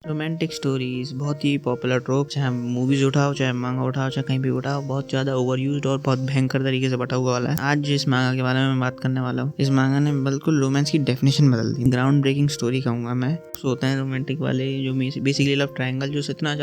Romantic stories बहुत ही popular ट्रोप, चाहे movies उठाओ, चाहे मांगा उठाओ, चाहे कहीं भी उठाओ, बहुत ज्यादा ओवर यूज्ड और बहुत भयंकर तरीके से बटा हुआ वाला है। आज जिस मांगा के बारे में बात करने वाला हूँ, इस मांगा ने बिल्कुल रोमांस की डेफिनेशन बदल दी। ग्राउंड ब्रेकिंग स्टोरी कहूंगा मैं। होते हैं रोमांटिक वाले जो बेसिकली लव ट्रायंगल, जो इतना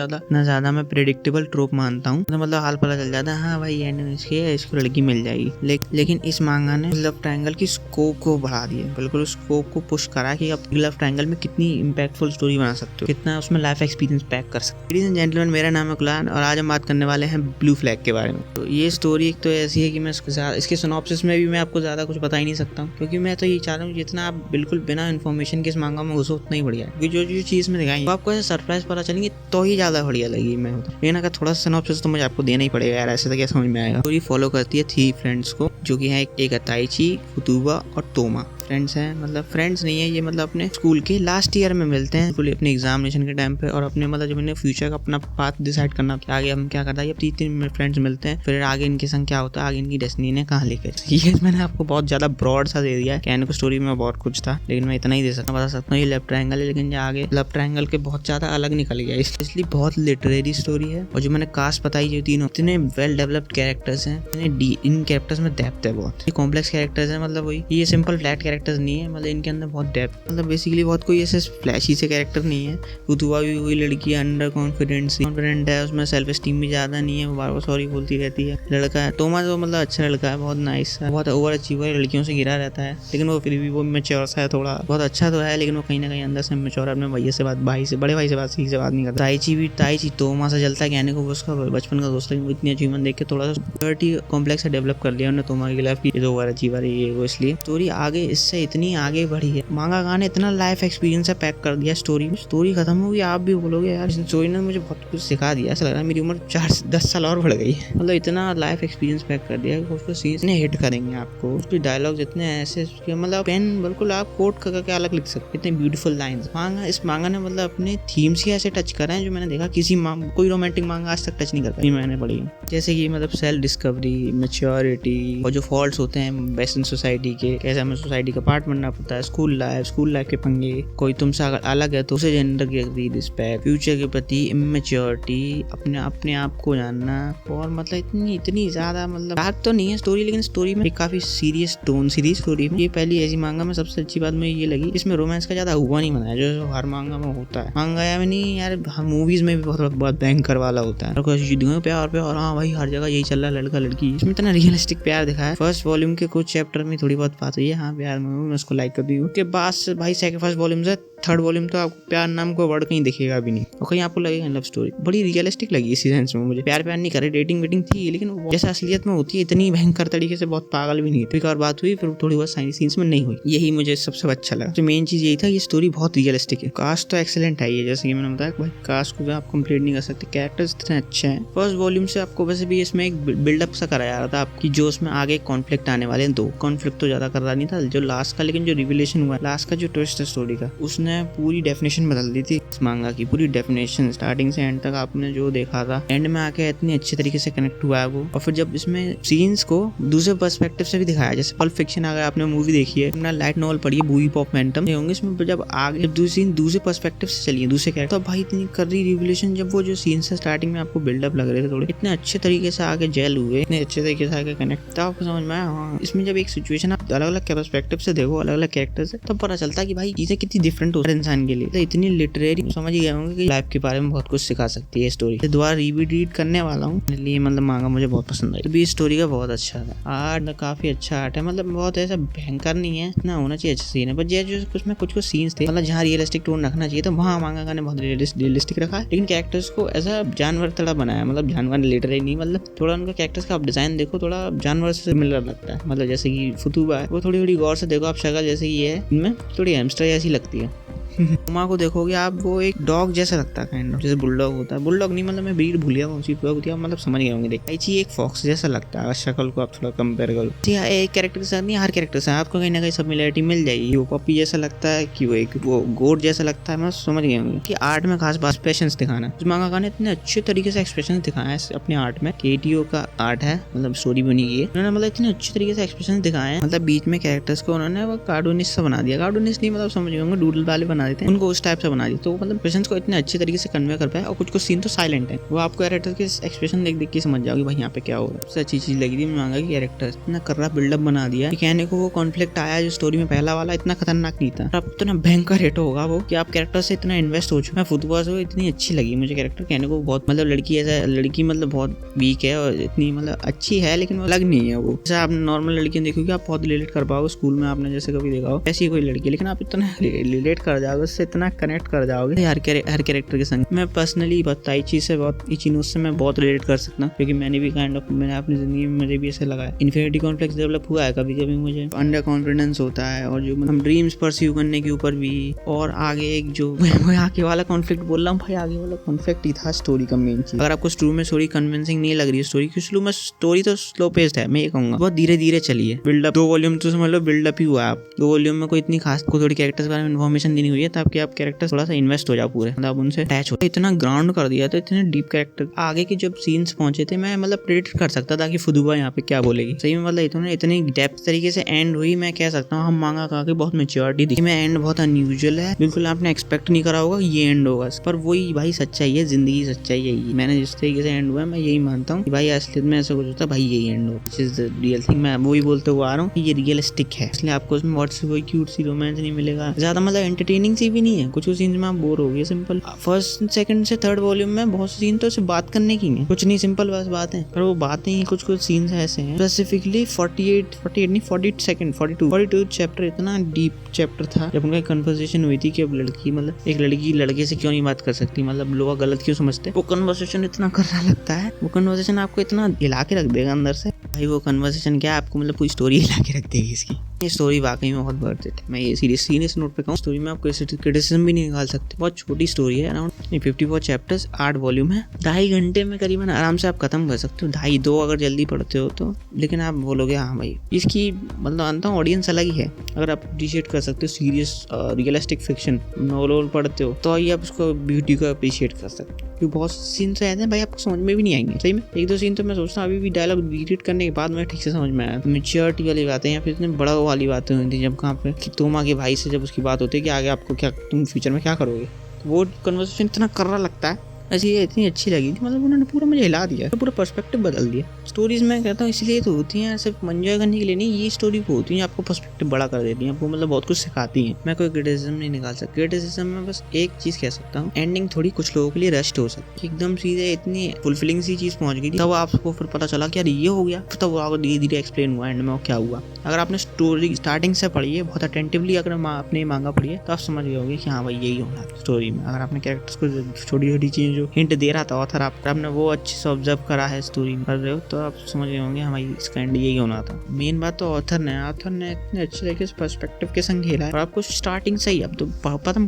ज्यादा मैं प्रेडिक्टेबल ट्रोप मानता हूँ। तो मतलब हाल पता चल जाता है, हाँ भाई एंड इसको लड़की मिल जाएगी। लेकिन इस मांगा ने लव ट्रायंगल की स्कोप को बढ़ा दिया, बिल्कुल स्कोप को पुश करा कि आप लव ट्रायंगल में कितनी इम्पैक्टफुल स्टोरी बना सकते हो, कितना उसमें लाइफ एक्सपीरियंस पैक कर सकते हो। लेडीज एंड जेंटलमैन, मेरा नाम है कुलान और आज हम बात करने वाले हैं ब्लू फ्लैग के बारे में। तो ये स्टोरी एक तो ऐसी है कि मैं इसके सिनॉप्सिस में भी मैं आपको ज्यादा कुछ बता ही नहीं सकता हूँ, क्योंकि मैं तो ये चाह रहा हूँ जितना आप बिल्कुल बिना इन्फॉर्मेशन के इस मांगा में घुसो उतना ही बढ़िया है। क्योंकि जो चीज में दिखाई आपको ऐसे सरप्राइज पता चलेंगे तो ही ज्यादा बढ़िया लगेगी। मैं लेकिन अगर थोड़ा सिनॉप्सिस तो मुझे आपको देना ही पड़ेगा यार, ऐसे तो क्या समझ में आएगा। स्टोरी फॉलो करती है 3 फ्रेंड्स को, जो कि है एक अताइची, फुतुबा और तोमा। फ्रेंड्स हैं, मतलब फ्रेंड्स नहीं है ये, मतलब अपने स्कूल के लास्ट ईयर में मिलते हैं अपने एग्जामिनेशन के टाइम पे, और अपने मतलब जब इन्हें फ्यूचर का अपना पाथ डिसाइड करना कि आगे हम क्या करना है। ये 3 फ्रेंड्स मिलते हैं, फिर आगे इनके संग क्या होता है, आगे इनकी डेस्टिनी ने कहाँ लेकर। ये मैंने आपको बहुत ज्यादा ब्रॉड सा दे दिया है, कहने को स्टोरी में बहुत कुछ था, लेकिन मैं इतना ही बता सकता हूँ ये लव ट्रायंगल है। लेकिन आगे लव ट्रायंगल के बहुत ज्यादा अलग निकल गया, इसलिए बहुत लिटरेरी स्टोरी है। और जो मैंने कास्ट बताई, जो तीनों इतने वेल डेवलप्ड कैरेक्टर्स हैं, इन कैरेक्टर्स में डेप्थ है, बहुत कॉम्प्लेक्स कैरेक्टर्स है। मतलब वही ये सिंपल फ्लैट कैरेक्टर्स नहीं है, मतलब इनके अंदर बहुत डेप्थ, मतलब बेसिकली बहुत कोई ऐसे फ्लैशी से कैरेक्टर नहीं है। फुतुबा भी वही लड़की अंडर कॉन्फिडेंट है, उसमें सेल्फ एस्टीम भी ज्यादा नहीं है, वो बार बार सॉरी बोलती रहती है। लड़का है तोमा, जो मतलब अच्छा लड़का है, बहुत नाइस है, बहुत ओवर अचीवर है, लड़कियों से घिरा रहता है, लेकिन वो फिर भी वो मैच्योर सा है, थोड़ा बहुत अच्छा तो है, लेकिन वो कहीं ना कहीं अंदर से मैच्योर है। अपने भैया से बात, बड़े भाई से बात, सही से बात नहीं करता। ताइची तोमा से जलता है, कहने को उसका बचपन का दोस्त, लेकिन इतनी अचीवमेंट देख के थोड़ा सा कॉम्प्लेक्स डेवलप कर लिया उन्होंने तोमा के खिलाफ की जो ओवर अचीवर है ये वो। इसलिए स्टोरी आगे इससे इतनी आगे बढ़ी है, मांगा ने इतना लाइफ एक्सपीरियंस पैक कर दिया। स्टोरी खत्म होगी आप भी बोलोगे यार इस स्टोरी ने मुझे बहुत कुछ सिखा दिया, ऐसा लग रहा है मेरी उम्र 4-10 साल और बढ़ गई है। मतलब इतना लाइफ एक्सपीरियंस पैक कर दिया कि उसको सीन्स इतने हिट करेंगे आपको, उसके डायलॉग्स इतने ऐसे, मतलब पेन बिल्कुल आप कोट करके अलग लिख सकते, इतने ब्यूटीफुल लाइंस। इस मांगा ने मतलब अपने थीम्स ही ऐसे टच करे हैं जो मैंने देखा किसी कोई रोमांटिक मांगा आज तक टच नहीं करता मैंने पढ़ी। जैसे कि मतलब सेल्फ डिस्कवरी, मैच्योरिटी, और जो फॉल्ट्स होते हैं वेस्टर्न सोसाइटी के, कैसे हमें सोसाइटी का पार्ट बनना पड़ता है, स्कूल लाइफ के पंगे, कोई तुमसे अगर अलग है तो उसे जेंडर की रिस्पेक्ट, फ्यूचर के प्रति इमेच्योरिटी, अपने आप को जानना, और मतलब इतनी ज्यादा मतलब डार्क तो नहीं है स्टोरी, लेकिन स्टोरी में एक काफी सीरियस टोन सीरीज स्टोरी में ये पहली ऐसी मांगा में सबसे अच्छी बात मुझे ये लगी, इसमें रोमांस का ज्यादा हुआ नहीं बनाया जो हर मांगा में होता है। मांगा में नहीं यार, मूवीज में भी बहुत भयंकर वाला होता है, प्यार, हाँ भाई हर जगह यही चल रहा है, लड़का लड़की। इसमें इतना रियलिस्टिक प्यार दिखाया है। फर्स्ट वॉल्यूम के कुछ चैप्टर में थोड़ी बहुत बात हुई है, हाँ प्यार में मैं उसको लाइक कर दी हूँ। उसके बाद भाई फर्स्ट वॉल्यूम से थर्ड वॉल्यूम तो आपको प्यार नाम को वर्ड कहीं दिखेगा भी नहीं, और कहीं आपको लगेगा लव स्टोरी बड़ी रियलिस्टिक लगी इसी सेंस में। मुझे प्यार नहीं करे, डेटिंग वेटिंग थी, लेकिन जैसे असलियत में होती है इतनी भयंकर तरीके से, बहुत पागल भी नहीं थी। एक और बात हुई, फिर थोड़ी बहुत साइंस सीन्स में नहीं हुई, यही मुझे सबसे अच्छा लगा। जो मेन चीज यही था, ये स्टोरी बहुत रियलिस्टिक है। कास्ट तो एक्सीलेंट है ये, जैसे कि मैंने बताया भाई कास्ट को आप कंप्लीट नहीं कर सकते, कैरेक्टर्स इतने अच्छे हैं। फर्स्ट वॉल्यूम से आपको वैसे भी इसमें एक बिल्डअप सा कराया जा रहा था आपकी, जो उसमें आगे कॉन्फ्लिक्ट आने वाले हैं। 2 कॉन्फ्लिक्ट तो ज्यादा कर रहा नहीं था जो लास्ट का, लेकिन जो रिविलेशन हुआ लास्ट का, जो ट्विस्ट है स्टोरी का, उसने पूरी डेफिनेशन बदल दी थी इस मांगा की, पूरी डेफिनेशन स्टार्टिंग से एंड तक आपने जो देखा था, एंड में आके इतने अच्छे तरीके से कनेक्ट हुआ है वो। और फिर जब इसमें सीन्स को दूसरे पर्सपेक्टिव से भी दिखाया, जैसे पल्प फिक्शन, अगर आपने मूवी देखी है, अपना लाइट नॉवल पढ़ी है बूई पॉप मैंटम होंगे, इसमें जब आगे दूसरे पर्सपेक्टिव से चलिए दूसरे कैरेक्टर, तो भाई इतनी कर रही रिवोल्यूशन, जब वो जो सीन्स है स्टार्टिंग में आपको बिल्डअप लग रहे थे थोड़े, इतने अच्छे तरीके से आगे जेल हुए, इतने अच्छे तरीके से आगे कनेक्ट था, आपको समझ में आया। हाँ, इसमें जब एक सिचुएशन आप अलग अलग पर्सपेक्टिव से देखो, अलग अलग कैरेक्टर से, तब पता चलता है कि भाई चीजें कितनी डिफरेंट होती है इंसान के लिए। तो इतनी लिटरेरी समझ ही गए होंगे कि लाइफ के बारे में बहुत कुछ सिखा सकती है स्टोरी। दोबारा रीड करने वाला हूँ, इसलिए मतलब मांगा मुझे बहुत पसंद आई। तो भी स्टोरी का बहुत अच्छा है, आर्ट काफी अच्छा आर्ट है, मतलब बहुत ऐसा भयंकर नहीं है, ना होना चाहिए अच्छा सीन है, बट जो उसमें कुछ सीन्स थे, मतलब जहाँ रियलिस्टिक टोन रखना चाहिए तो वहाँ मांगा ने बहुत रियलिस्टिक रखा है, लेकिन कैरेक्टर्स को ऐसा जानवर थोड़ा बनाया, मतलब जानवर लिटरली नहीं, मतलब थोड़ा उनका कैरेक्टर्स का आप डिजाइन देखो, थोड़ा जानवर से मिलर लगता है। मतलब जैसे कि फुतुबा है, वो थोड़ी गौर से देखो आप, शक्ल जैसे ही है, इनमें थोड़ी हैमस्टर जैसी लगती है। तोमा को देखोगे आप, वो एक डॉग जैसा लगता है, काइंड ऑफ जैसे बुलडॉग होता है, बुलडॉग नहीं मतलब मैं ब्रीड भूल गया कौन सी होती है, मतलब समझ गए होंगे। देखिए एक फॉक्स जैसा लगता है, शक्ल को आप थोड़ा कंपेयर करो, एक कैरेक्टर के साथ नहीं, हर कैरेक्टर से आपको कहीं ना कहीं सिमिलरिटी मिल जाएगी। वो पपी जैसा लगता है कि वो गोट जैसा लगता है, मैं समझ गए होंगे कि आर्ट में खास बात एक्सप्रेशंस दिखाना। मांगा ने इतने अच्छे तरीके से एक्सप्रेशन दिखाए हैं अपने आर्ट में, केटीओ का आर्ट है, मतलब स्टोरी बनी है, उन्होंने मतलब इतने अच्छे तरीके से एक्सप्रेशन दिखाए हैं, मतलब बीच में कैरेक्टर्स को उन्होंने वो कार्टूनिस्ट सा बना दिया, कार्टूनिस्ट नहीं मतलब समझ गए होंगे, डूडल वाले बना बना देते हैं उनको उस टाइप से बना दी। तो मतलब पेशेंस को इतने अच्छे तरीके से कन्वे कर पाया। और कुछ सीन तो साइलेंट है, वो आपको कैरेक्टर के एक्सप्रेशन देख के समझ जाओगे भाई यहाँ पे क्या हो रहा है। सबसे अच्छी चीज लगी थी मांगा की कैरेक्टर इतना कर्रा बिल्डअप बना दिया कि कहने को वो कॉन्फ्लिक्ट आया जो स्टोरी में पहला वाला इतना खतरनाक नहीं था, अब इतना भयंकर हिट होगा वो कि आप कैरेक्टर से इतना इन्वेस्ट हो चुके हैं। फुटबॉल से इतनी अच्छी लगी मुझे कैरेक्टर, कहने को बहुत मतलब लड़की ऐसा लड़की मतलब बहुत वीक है और इतनी मतलब अच्छी है लेकिन वो अलग नहीं है। वो जैसे आप नॉर्मल लड़कियां देखोगे आप बहुत रिलेट कर पाओगे, स्कूल में आपने जैसे कभी देखा हो ऐसी कोई लड़की, लेकिन आप इतना रिलेट कर जाओगे उससे, इतना कनेक्ट कर जाओगे हर कैरेक्टर के संग। मैं पर्सनली बताइची से बहुत इचिनोस से मैं बहुत रिलेट कर सकता हूँ क्योंकि मैंने भी मैंने अपनी जिंदगी में मुझे भी ऐसे लगा है। इन्फिनिटी कॉम्प्लेक्स डेवलप हुआ है कभी कभी, मुझे अंडर कॉन्फिडेंस होता है और जो हम ड्रीम्स परस्यू करने के ऊपर भी। और आगे एक जो मैं आगे वाला कॉन्फ्लिक्ट बोल रहा हूँ भाई, आगे वाला कॉन्फ्लिक्ट ही था स्टोरी का मेन चीज। अगर आपको शुरू में स्टोरी कन्विंसिंग नहीं लग रही है, स्टोरी की शुरू में स्टोरी तो स्लो पेस्ड है, मैं ये कहूंगा बहुत धीरे धीरे चली है। बिल्डअप 2 वॉल्यूम तो समझ लो बिल्डअप ही हुआ है। आप 2 वॉल्यूम में कोई इतनी खास को थोड़ी कैरेक्टर्स के बारे में इन्फॉर्मेशन देनी हुई है ताकि आप कैरेक्टर थोड़ा सा इन्वेस्ट हो जाओ पूरे, मतलब उनसे अटैच हो। इतना ग्राउंड कर दिया था, इतने डीप कैरेक्टर। आगे के जब सीन्स पहुंचे थे मैं मतलब प्रेडिक्ट कर सकता था कि फुदुबा यहाँ पे क्या बोलेगी। सही में मतलब इतनी डेप्थ तरीके से एंड हुई, मैं कह सकता हूँ हम मांगा का बहुत मेच्योरिटी दिखी। मैं एंड बहुत अनयूजुअल है, बिल्कुल आपने एक्सपेक्ट नहीं करा होगा ये एंड होगा, पर वही भाई सच्चाई है, जिंदगी सच्चाई है। मैंने जिस तरीके से एंड हुआ मैं यही मानता हूँ कि भाई असलियत में ऐसा कुछ होता है भाई, यही एंड हो, इज द रियल थिंग। मैं वही बोलते हुए आ रहा हूँ कि ये रियलिस्टिक है, इसलिए आपको उसमें बहुत सी कोई क्यूट सी रोमांस नहीं मिलेगा, ज्यादा मतलब एंटरटेनिंग सी भी नहीं है। कुछ सीन्स में आप बोर हो गए, सिंपल फर्स्ट सेकंड से थर्ड वॉल्यूम में बहुत से सीन तो सिर्फ बात करने की है, कुछ नहीं, सिंपल बस बात है, पर वो बातें ही कुछ सीन्स ऐसे हैं। स्पेसिफिकली 42 चैप्टर इतना डीप चैप्टर था जब उनका कन्वर्सेशन हुई थी कि अब लड़की मतलब एक लड़की लड़के से क्यों नहीं बात कर सकती, मतलब लोग गलत क्यों समझते। वो कन्वर्सेशन इतना करना लगता है, वो कन्वर्सेशन आपको इतना हिला के रख देगा अंदर से भाई। वो कन्वर्सेशन क्या आपको मतलब पूरी स्टोरी हिला के रख देगी इसकी। ये स्टोरी वाकई में बहुत वर्थ इट है। मैं ये सीरियस नोट पे कहूँ, स्टोरी में आप क्रिटिसिज्म भी नहीं निकाल सकते। बहुत छोटी स्टोरी है, अराउंड 54 चैप्टर्स, 8 वॉल्यूम है, 2.5 घंटे में करीबन आराम से आप खत्म कर सकते हो, 2.5-2 अगर जल्दी पढ़ते हो तो। लेकिन आप बोलोगे हाँ भाई इसकी मतलब मानता हूँ ऑडियंस अलग ही है। अगर आप अप्रिशिएट कर सकते हो सीरियस रियलिस्टिक फिक्शन नॉवल पढ़ते हो तो ये आप उसको ब्यूटी को अप्रिशिएट कर सकते हो, क्योंकि बहुत सीन से ऐसे हैं भाई आपको समझ में भी नहीं आएंगे। सही में 1-2 सीन तो मैं सोचता हूँ अभी भी डायलॉग रीड करने के बाद मैं ठीक से समझ में आया। मेच्योरिटी वाली बातें या फिर इतने बड़ा वाली बातें हुई थी जब कहाँ पे कि तोमा के भाई से जब उसकी बात होती है कि आगे आपको क्या, तुम फ्यूचर में क्या करोगे, तो वो कन्वर्सेशन इतना करना लगता है। ऐसी ये इतनी अच्छी लगी थी, मतलब उन्होंने पूरा मुझे हिला दिया, पूरा पर्सपेक्टिव बदल दिया। स्टोरीज में कहता हूँ इसलिए तो होती हैं, सिर्फ एंजॉय करने के लिए नहीं, ये स्टोरी को होती है आपको पर्सपेक्टिव बड़ा कर देती है, आपको मतलब बहुत कुछ सिखाती हैं। मैं कोई क्रिटिसिज्म नहीं निकाल सकता, क्रिटिसिज्म में बस एक चीज कह सकता हूँ, एंडिंग थोड़ी कुछ लोगों के लिए रश्ड हो सकती है, एकदम सीधे इतनी फुलफिलिंग सी चीज पहुंच गई थी, तब आपको फिर पता चला कि यार ये हो गया, तब वो आगे धीरे धीरे एक्सप्लेन हुआ एंड में क्या हुआ। अगर आपने स्टोरी स्टार्टिंग से पढ़ी है बहुत अटेंटिवली, अगर आपने मांगा पढ़ी है तो आप समझ गए होंगे कि हाँ भाई यही होना स्टोरी में। अगर आपने कैरेक्टर्स को छोटी छोटी चीजें जो हिंट दे रहा था ऑथर, आपने वो अच्छे से ऑब्जर्व करा है स्टोरी में कर रहे हो तो आप समझ गए होंगे हमारी इसका एंड यही होना था। मेन बात तो ऑथर ने इतने अच्छे तरीके से पर्सपेक्टिव के संग खेला है और आपको स्टार्टिंग से ही, अब तो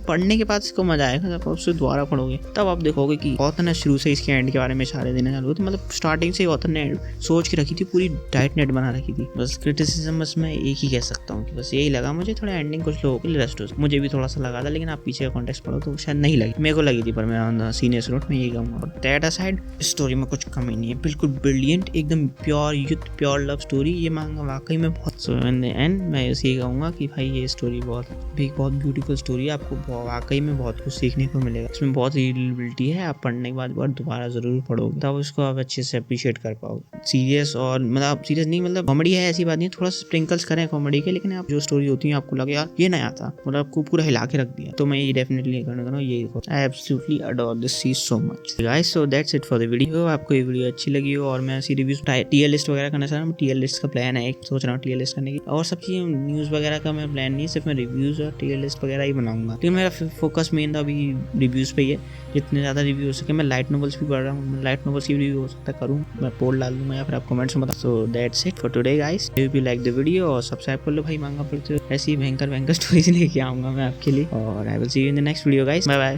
पढ़ने के बाद इसको मजा आएगा, जब आप उससे दोबारा पढ़ोगे तब आप देखोगे कि ऑथर ने शुरू से इसके एंड के बारे में इशारे देने चालू थे, मतलब स्टार्टिंग से ऑथर ने सोच के रखी थी, पूरी डाइट नेट बना रखी थी। बस क्रिटिसिज्म बस मैं एक ही कह सकता हूँ कि बस यही लगा मुझे, थोड़ा एंडिंग कुछ लोगों के लिए रेस्ट हो, मुझे भी थोड़ा सा लगा था, लेकिन आप पीछे का कॉन्टेक्स्ट पढ़ो तो शायद नहीं लगी, मेरे को लगी थी, पर मैं सीनियर नोट में यही कहूँगा। दैट असाइड स्टोरी में कुछ कमी नहीं है, बिल्कुल ब्रिलियंट, एकदम pure youth, pure love story. ये मांगा वाकई में बहुत एंड मैं यही कहूँगा कि भाई ये स्टोरी बहुत ब्यूटीफुल स्टोरी है, आपको वाकई में बहुत कुछ सीखने को मिलेगा, इसमें बहुत रिलेबिलिटी है। आप पढ़ने के बाद दोबारा जरूर पढ़ोगे तब उसको आप अच्छे से अप्रिशिएट कर पाओगे। सीरियस और मतलब सीरियस नहीं, मतलब कॉमेडी है ऐसी बात नहीं, थोड़ा स्प्रिंकल्स करें कॉमेडी के, लेकिन आप जो स्टोरी होती है आपको लगे यार ये नया था, मतलब आपको पूरा हिला के रख दिया, तो मैं ये डेफिनेटली कहना ये I absolutely adore this series so much guys. So that's it for the video. आपको ये वीडियो अच्छी लगी हो और मैं ऐसी रिव्यूज टीयर लिस्ट वगैरह करना चाह रहा हूँ, टीयर लिस्ट का प्लान है, एक सोच रहा हूँ टीयर लिस्ट करने की, और सब चीज़ न्यूज़ वगैरह का मैं प्लान नहीं है, सिर्फ मैं रिव्यूज़ और टीयर लिस्ट वगैरह ही बनाऊंगा, क्योंकि मेरा फोकस मेन था अभी रिव्यूज़ पे ही है। जितने ज़्यादा रिव्यू हो सके, मैं लाइट नॉवेल्स भी पढ़ रहा हूँ, लाइट नॉवेल्स की रिव्यू हो सकता है करूँ, मैं पोल डाल दूँगा या फिर आप कमेंट्स में बता। So that's it for today guys, if you like the video और सब्सक्राइब कर लो भाई, मांगा पड़ते हो ऐसी भयंकर स्टोरीज लेके आऊँगा मैं आपके लिए, और I will see you in the next video guys, bye bye.